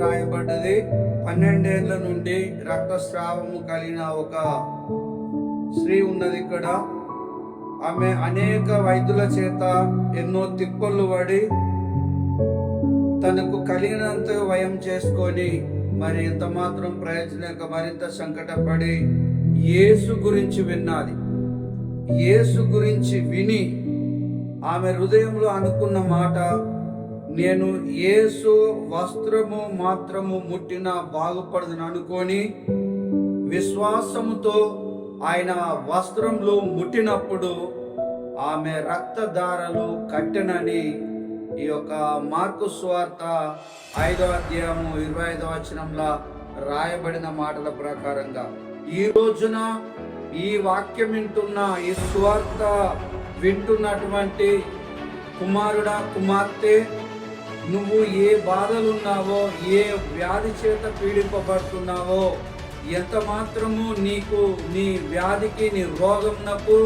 రాయబడ్డది. 12 ఏళ్ల నుండి రక్తస్రావము కలిగిన ఒక స్త్రీ ఉన్నది ఇక్కడ. ఆమె అనేక వైద్యుల చేత ఎన్నో తిప్పలు పడి తనకు కలిగినంత వ్యయం చేసుకొని మరి ఎంత మాత్రం ప్రయోజనంగా మరింత సంకటపడి యేసు గురించి విన్నది. యేసు గురించి విని ఆమె హృదయంలో అనుకున్న మాట, నేను యేసు వస్త్రము మాత్రము ముట్టిన బాగుపడదని అనుకొని విశ్వాసముతో ఆయన వస్త్రంలో ముట్టినప్పుడు ఆమె రక్తధారలు కట్టెనని ఈ యొక్క మార్కు సువార్త 5వ అధ్యాయము 25వ వచనంలో రాయబడిన మాటల ప్రకారంగా ఈ రోజున ఈ వాక్యం వింటున్న, ఈ సువార్త వింటున్నటువంటి కుమారుడా, కుమార్తె, నువ్వు ఏ బాధలున్నావో, ఏ వ్యాధి చేత పీడింపబడుతున్నావో, ఎంత మాత్రము నీకు నీ వ్యాధికి, నీ రోగంనకు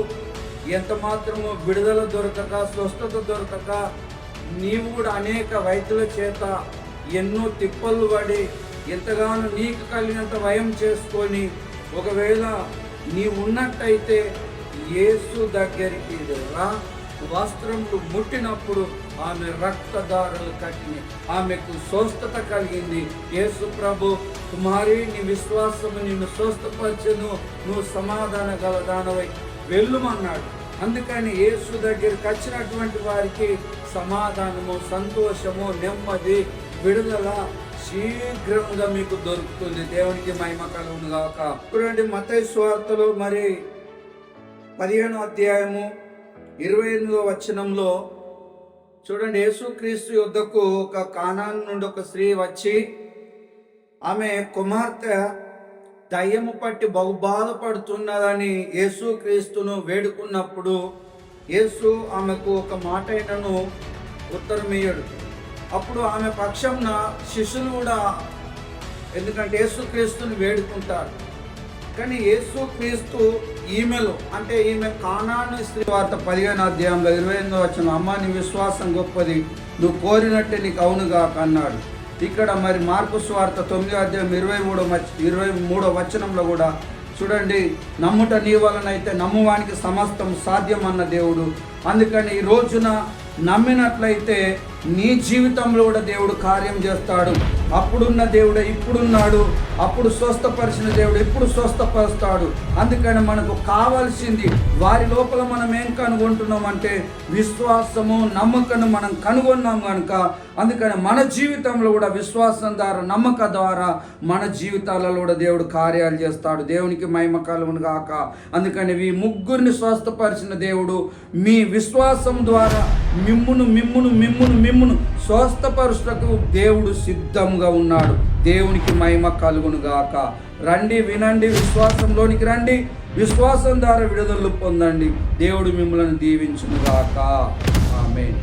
ఎంత మాత్రము విడుదల దొరకక, స్వస్థత దొరకక, నీవు కూడా అనేక వైద్యుల చేత ఎన్నో తిప్పలు పడి ఎంతగానో నీకు కలిగినంత వ్యయం చేసుకొని, ఒకవేళ నీవు ఉన్నట్టయితే యేసు దగ్గరికి రా. వస్త్రములు ముట్టినప్పుడు ఆమె రక్తధారలు కట్టిని, ఆమెకు స్వస్థత కలిగింది. యేసు ప్రభు, కుమారి, నీ విశ్వాసము నిన్ను స్వస్థపరచెను, నువ్వు సమాధాన గలదానవై వెళ్ళుమన్నాడు. అందుకని యేసు దగ్గరికి వచ్చినటువంటి వారికి సమాధానము, సంతోషము, నెమ్మది, విడుదల శీఘ్రంగా మీకు దొరుకుతుంది. దేవునికి మహిమ కలుగును గాక. చూడండి, మత్తయి సువార్తలో మరి 15వ అధ్యాయము 28వ వచనంలో చూడండి, యేసుక్రీస్తు యొద్దకు ఒక కానాను నుండి ఒక స్త్రీ వచ్చి ఆమె కుమార్తె దయ్యము పట్టి బహు బాధపడుతున్నదని యేసుక్రీస్తును వేడుకున్నప్పుడు యేసు ఆమెకు ఒక మాట అయినను ఉత్తరమియ్యడు. అప్పుడు ఆమె పక్షంన శిష్యులు కూడా, ఎందుకంటే యేసుక్రీస్తుని వేడుకుంటారు, కానీ యేసుక్రీస్తు ఈమెలో, అంటే ఈమె కానాను స్త్రీ వార్త 15వ అధ్యాయంలో 28వ వచనం, అమ్మ నీ విశ్వాసం గొప్పది, నువ్వు కోరినట్టే నీకు అవునుగాక అన్నాడు. ఇక్కడ మరి మార్కు సువార్త 9వ అధ్యాయం 23వ వచనంలో కూడా చూడండి, నమ్ముట నీ వలనైతే నమ్మువానికి సమస్తం సాధ్యం అన్న దేవుడు. అందుకని ఈ రోజున నమ్మినట్లయితే నీ జీవితంలో కూడా దేవుడు కార్యం చేస్తాడు. అప్పుడున్న దేవుడే ఇప్పుడున్నాడు, అప్పుడు స్వస్థపరిచిన దేవుడు ఇప్పుడు స్వస్థపరుస్తాడు. అందుకని మనకు కావాల్సింది, వారి లోపల మనం ఏం కనుగొంటున్నామంటే విశ్వాసము, నమ్మకను మనం కనుగొన్నాం కనుక, అందుకని మన జీవితంలో కూడా విశ్వాసం ద్వారా, నమ్మక ద్వారా మన జీవితాలలో కూడా దేవుడు కార్యాలు చేస్తాడు. దేవునికి మహిమ కలుగును గాక. అందుకని ఈ ముగ్గురిని స్వస్థపరిచిన దేవుడు మీ విశ్వాసం ద్వారా మిమ్మును స్వస్థపరుటకు దేవుడు సిద్ధంగా ఉన్నాడు. దేవునికి మహిమ కలుగును గాక. రండి, వినండి, విశ్వాసంలోనికి రండి, విశ్వాసం ద్వారా విడుదల పొందండి. దేవుడు మిమ్మల్ని దీవించును గాక. ఆమేన్.